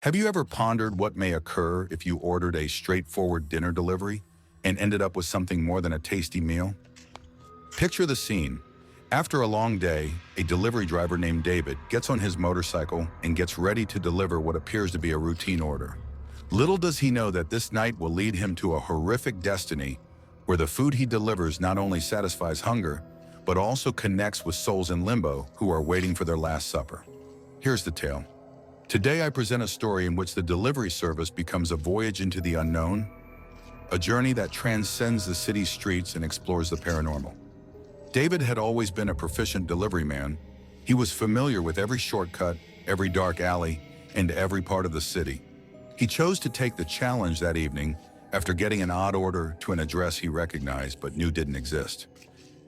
Have you ever pondered what may occur if you ordered a straightforward dinner delivery and ended up with something more than a tasty meal? Picture the scene. After a long day, a delivery driver named David gets on his motorcycle and gets ready to deliver what appears to be a routine order. Little does he know that this night will lead him to a horrific destiny where the food he delivers not only satisfies hunger, but also connects with souls in limbo who are waiting for their last supper. Here's the tale. Today I present a story in which the delivery service becomes a voyage into the unknown, a journey that transcends the city streets and explores the paranormal. David had always been a proficient delivery man. He was familiar with every shortcut, every dark alley, and every part of the city. He chose to take the challenge that evening after getting an odd order to an address he recognized but knew didn't exist.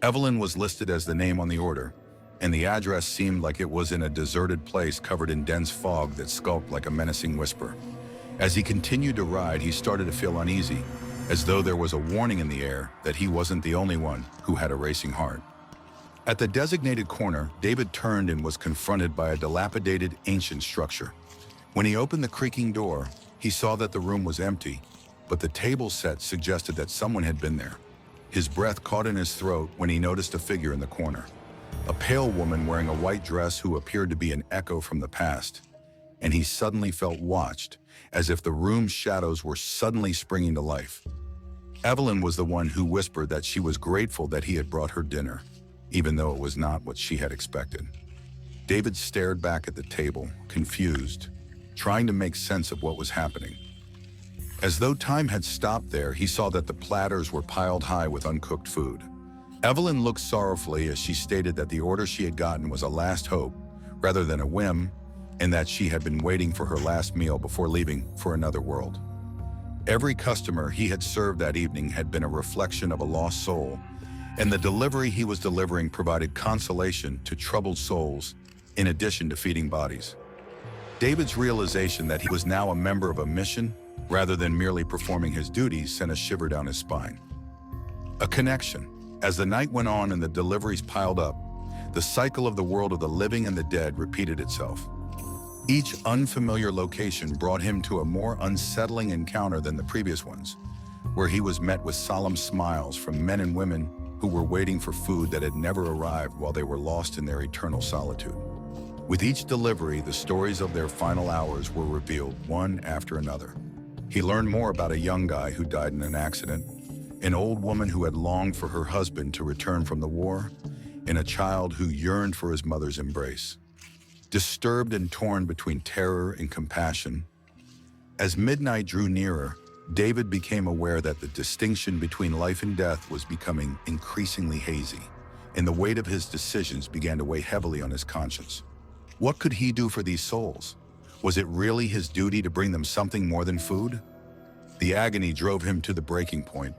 Evelyn was listed as the name on the order, and the address seemed like it was in a deserted place covered in dense fog that skulked like a menacing whisper. As he continued to ride, he started to feel uneasy, as though there was a warning in the air that he wasn't the only one who had a racing heart. At the designated corner, David turned and was confronted by a dilapidated, ancient structure. When he opened the creaking door, he saw that the room was empty, but the table set suggested that someone had been there. His breath caught in his throat when he noticed a figure in the corner. A pale woman wearing a white dress who appeared to be an echo from the past. And he suddenly felt watched, as if the room's shadows were suddenly springing to life. Evelyn was the one who whispered that she was grateful that he had brought her dinner, even though it was not what she had expected. David stared back at the table, confused, trying to make sense of what was happening. As though time had stopped there, he saw that the platters were piled high with uncooked food. Evelyn looked sorrowfully as she stated that the order she had gotten was a last hope rather than a whim, and that she had been waiting for her last meal before leaving for another world. Every customer he had served that evening had been a reflection of a lost soul, and the delivery he was delivering provided consolation to troubled souls in addition to feeding bodies. David's realization that he was now a member of a mission rather than merely performing his duties sent a shiver down his spine. A connection. As the night went on and the deliveries piled up, the cycle of the world of the living and the dead repeated itself. Each unfamiliar location brought him to a more unsettling encounter than the previous ones, where he was met with solemn smiles from men and women who were waiting for food that had never arrived while they were lost in their eternal solitude. With each delivery, the stories of their final hours were revealed one after another. He learned more about a young guy who died in an accident, an old woman who had longed for her husband to return from the war, and a child who yearned for his mother's embrace. Disturbed and torn between terror and compassion, as midnight drew nearer, David became aware that the distinction between life and death was becoming increasingly hazy, and the weight of his decisions began to weigh heavily on his conscience. What could he do for these souls? Was it really his duty to bring them something more than food? The agony drove him to the breaking point,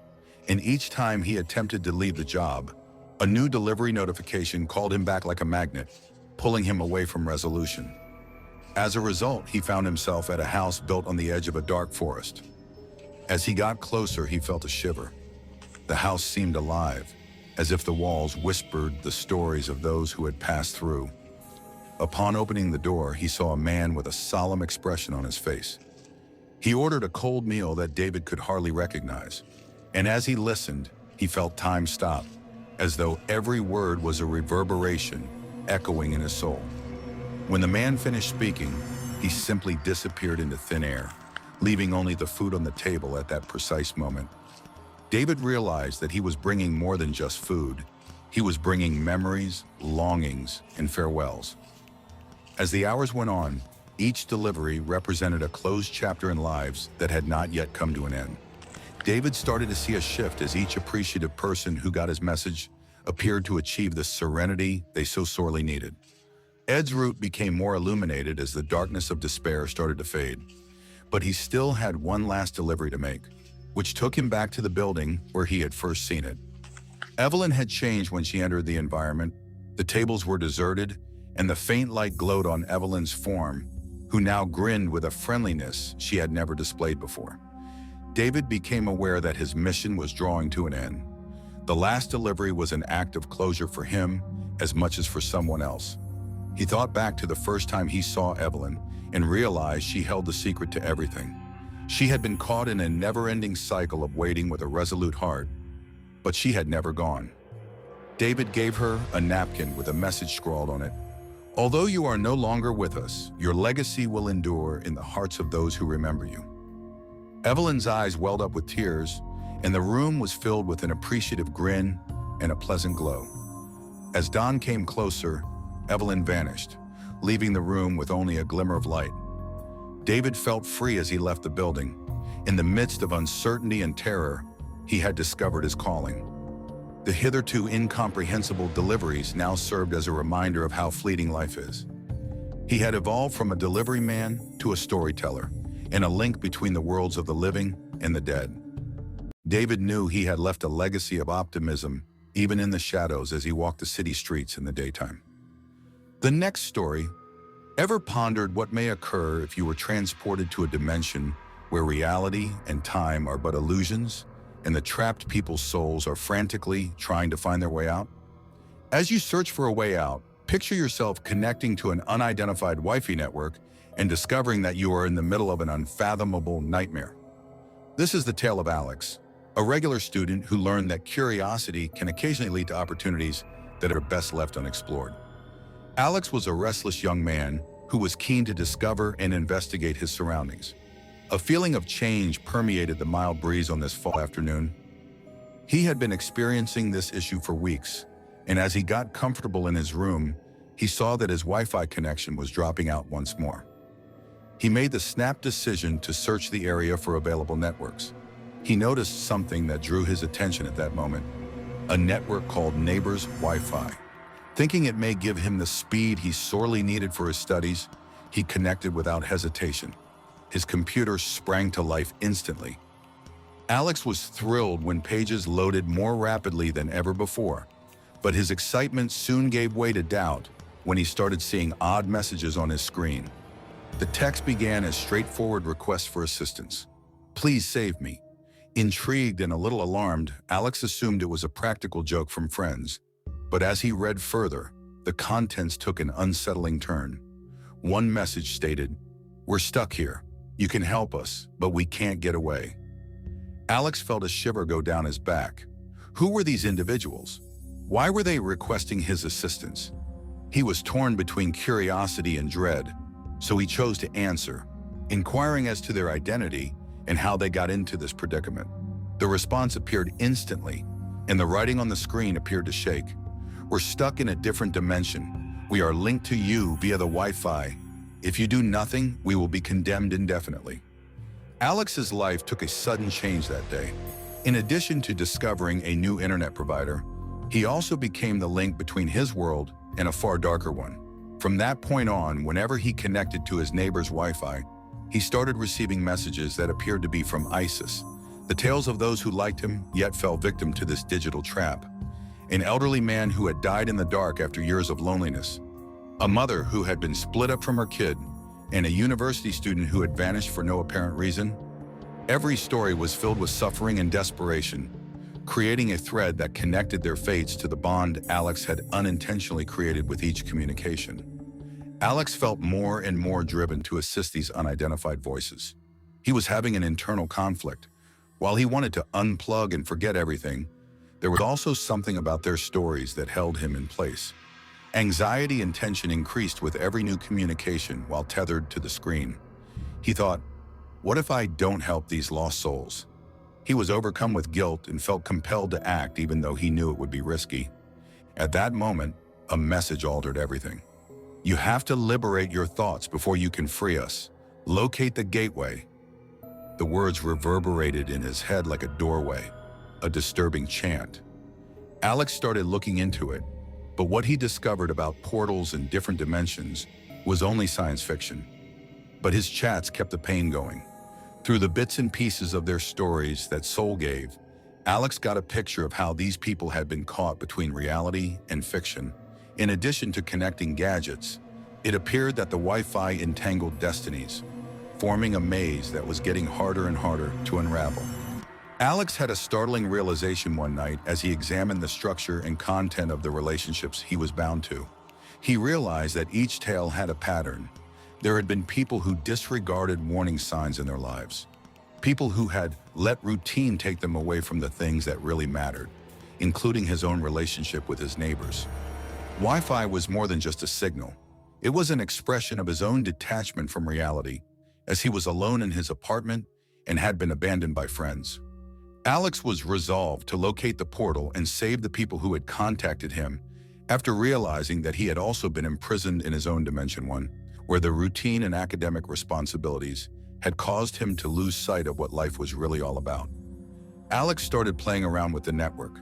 and each time he attempted to leave the job, a new delivery notification called him back like a magnet, pulling him away from resolution. As a result, he found himself at a house built on the edge of a dark forest. As he got closer, he felt a shiver. The house seemed alive, as if the walls whispered the stories of those who had passed through. Upon opening the door, he saw a man with a solemn expression on his face. He ordered a cold meal that David could hardly recognize, and as he listened, he felt time stop, as though every word was a reverberation echoing in his soul. When the man finished speaking, he simply disappeared into thin air, leaving only the food on the table at that precise moment. David realized that he was bringing more than just food. He was bringing memories, longings, and farewells. As the hours went on, each delivery represented a closed chapter in lives that had not yet come to an end. David started to see a shift as each appreciative person who got his message appeared to achieve the serenity they so sorely needed. Ed's route became more illuminated as the darkness of despair started to fade, but he still had one last delivery to make, which took him back to the building where he had first seen it. Evelyn had changed when she entered the environment. The tables were deserted, and the faint light glowed on Evelyn's form, who now grinned with a friendliness she had never displayed before. David became aware that his mission was drawing to an end. The last delivery was an act of closure for him as much as for someone else. He thought back to the first time he saw Evelyn, and realized she held the secret to everything. She had been caught in a never-ending cycle of waiting with a resolute heart, but she had never gone. David gave her a napkin with a message scrawled on it. Although you are no longer with us, your legacy will endure in the hearts of those who remember you. Evelyn's eyes welled up with tears, and the room was filled with an appreciative grin and a pleasant glow. As dawn came closer, Evelyn vanished, leaving the room with only a glimmer of light. David felt free as he left the building. In the midst of uncertainty and terror, he had discovered his calling. The hitherto incomprehensible deliveries now served as a reminder of how fleeting life is. He had evolved from a delivery man to a storyteller, and a link between the worlds of the living and the dead. David knew he had left a legacy of optimism, even in the shadows as he walked the city streets in the daytime. The next story. Ever pondered what may occur if you were transported to a dimension where reality and time are but illusions, and the trapped people's souls are frantically trying to find their way out? As you search for a way out, picture yourself connecting to an unidentified Wi-Fi network and discovering that you are in the middle of an unfathomable nightmare. This is the tale of Alex, a regular student who learned that curiosity can occasionally lead to opportunities that are best left unexplored. Alex was a restless young man who was keen to discover and investigate his surroundings. A feeling of change permeated the mild breeze on this fall afternoon. He had been experiencing this issue for weeks, and as he got comfortable in his room, he saw that his Wi-Fi connection was dropping out once more. He made the snap decision to search the area for available networks. He noticed something that drew his attention at that moment: a network called Neighbors Wi-Fi. Thinking it may give him the speed he sorely needed for his studies, he connected without hesitation. His computer sprang to life instantly. Alex was thrilled when pages loaded more rapidly than ever before, but his excitement soon gave way to doubt when he started seeing odd messages on his screen. The text began as straightforward requests for assistance. "Please save me." Intrigued and a little alarmed, Alex assumed it was a practical joke from friends. But as he read further, the contents took an unsettling turn. One message stated, "We're stuck here. You can help us, but we can't get away." Alex felt a shiver go down his back. Who were these individuals? Why were they requesting his assistance? He was torn between curiosity and dread, so he chose to answer, inquiring as to their identity and how they got into this predicament. The response appeared instantly, and the writing on the screen appeared to shake. "We're stuck in a different dimension. We are linked to you via the Wi-Fi. If you do nothing, we will be condemned indefinitely." Alex's life took a sudden change that day. In addition to discovering a new internet provider, he also became the link between his world and a far darker one. From that point on, whenever he connected to his neighbor's Wi-Fi, he started receiving messages that appeared to be from ISIS, the tales of those who liked him yet fell victim to this digital trap. An elderly man who had died in the dark after years of loneliness, a mother who had been split up from her kid, and a university student who had vanished for no apparent reason. Every story was filled with suffering and desperation, creating a thread that connected their fates to the bond Alex had unintentionally created with each communication. Alex felt more and more driven to assist these unidentified voices. He was having an internal conflict. While he wanted to unplug and forget everything, there was also something about their stories that held him in place. Anxiety and tension increased with every new communication while tethered to the screen. He thought, what if I don't help these lost souls? He was overcome with guilt and felt compelled to act even though he knew it would be risky. At that moment, a message altered everything. "You have to liberate your thoughts before you can free us. Locate the gateway." The words reverberated in his head like a doorway, a disturbing chant. Alex started looking into it, but what he discovered about portals and different dimensions was only science fiction. But his chats kept the pain going. Through the bits and pieces of their stories that Soul gave, Alex got a picture of how these people had been caught between reality and fiction. In addition to connecting gadgets, it appeared that the Wi-Fi entangled destinies, forming a maze that was getting harder and harder to unravel. Alex had a startling realization one night as he examined the structure and content of the relationships he was bound to. He realized that each tale had a pattern. There had been people who disregarded warning signs in their lives. People who had let routine take them away from the things that really mattered, including his own relationship with his neighbors. Wi-Fi was more than just a signal. It was an expression of his own detachment from reality, as he was alone in his apartment and had been abandoned by friends. Alex was resolved to locate the portal and save the people who had contacted him, after realizing that he had also been imprisoned in his own Dimension 1, where the routine and academic responsibilities had caused him to lose sight of what life was really all about. Alex started playing around with the network.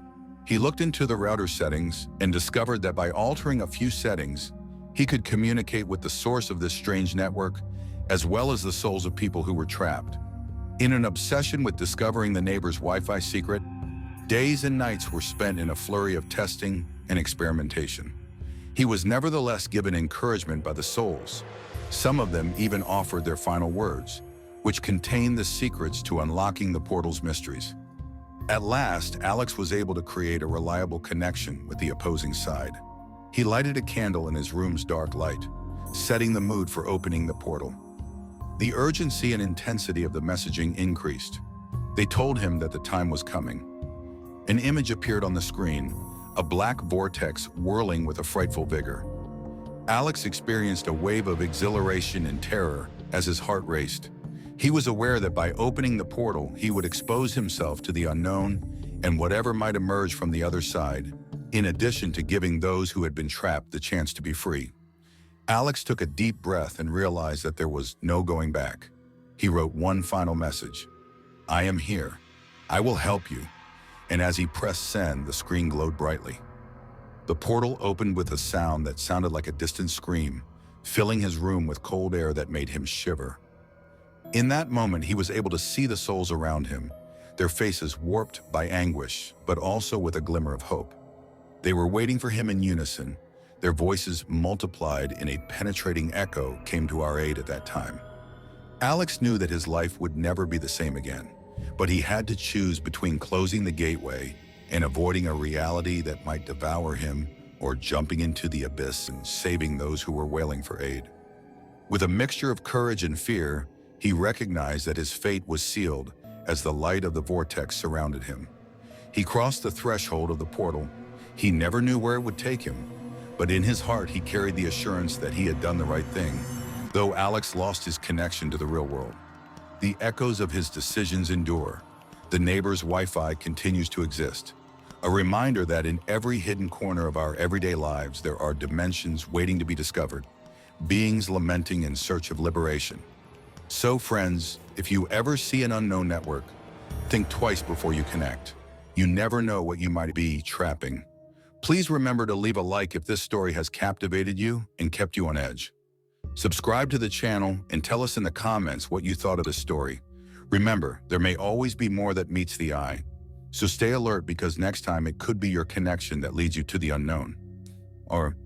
He looked into the router settings and discovered that by altering a few settings, he could communicate with the source of this strange network, as well as the souls of people who were trapped. In an obsession with discovering the neighbor's Wi-Fi secret, days and nights were spent in a flurry of testing and experimentation. He was nevertheless given encouragement by the souls. Some of them even offered their final words, which contained the secrets to unlocking the portal's mysteries. At last, Alex was able to create a reliable connection with the opposing side. He lighted a candle in his room's dark light, setting the mood for opening the portal. The urgency and intensity of the messaging increased. They told him that the time was coming. An image appeared on the screen, a black vortex whirling with a frightful vigor. Alex experienced a wave of exhilaration and terror as his heart raced. He was aware that by opening the portal, he would expose himself to the unknown and whatever might emerge from the other side, in addition to giving those who had been trapped the chance to be free. Alex took a deep breath and realized that there was no going back. He wrote one final message: "I am here. I will help you." And as he pressed send, the screen glowed brightly. The portal opened with a sound that sounded like a distant scream, filling his room with cold air that made him shiver. In that moment, he was able to see the souls around him, their faces warped by anguish, but also with a glimmer of hope. They were waiting for him in unison. Their voices, multiplied in a penetrating echo, came to our aid at that time. Alex knew that his life would never be the same again, but he had to choose between closing the gateway and avoiding a reality that might devour him, or jumping into the abyss and saving those who were wailing for aid. With a mixture of courage and fear, he recognized that his fate was sealed as the light of the vortex surrounded him. He crossed the threshold of the portal. He never knew where it would take him, but in his heart he carried the assurance that he had done the right thing, though Alex lost his connection to the real world. The echoes of his decisions endure. The neighbor's Wi-Fi continues to exist, a reminder that in every hidden corner of our everyday lives there are dimensions waiting to be discovered, beings lamenting in search of liberation. So friends, if you ever see an unknown network, think twice before you connect. You never know what you might be trapping. Please remember to leave a like if this story has captivated you and kept you on edge. Subscribe to the channel and tell us in the comments what you thought of this story. Remember, there may always be more that meets the eye. So stay alert, because next time it could be your connection that leads you to the unknown. Or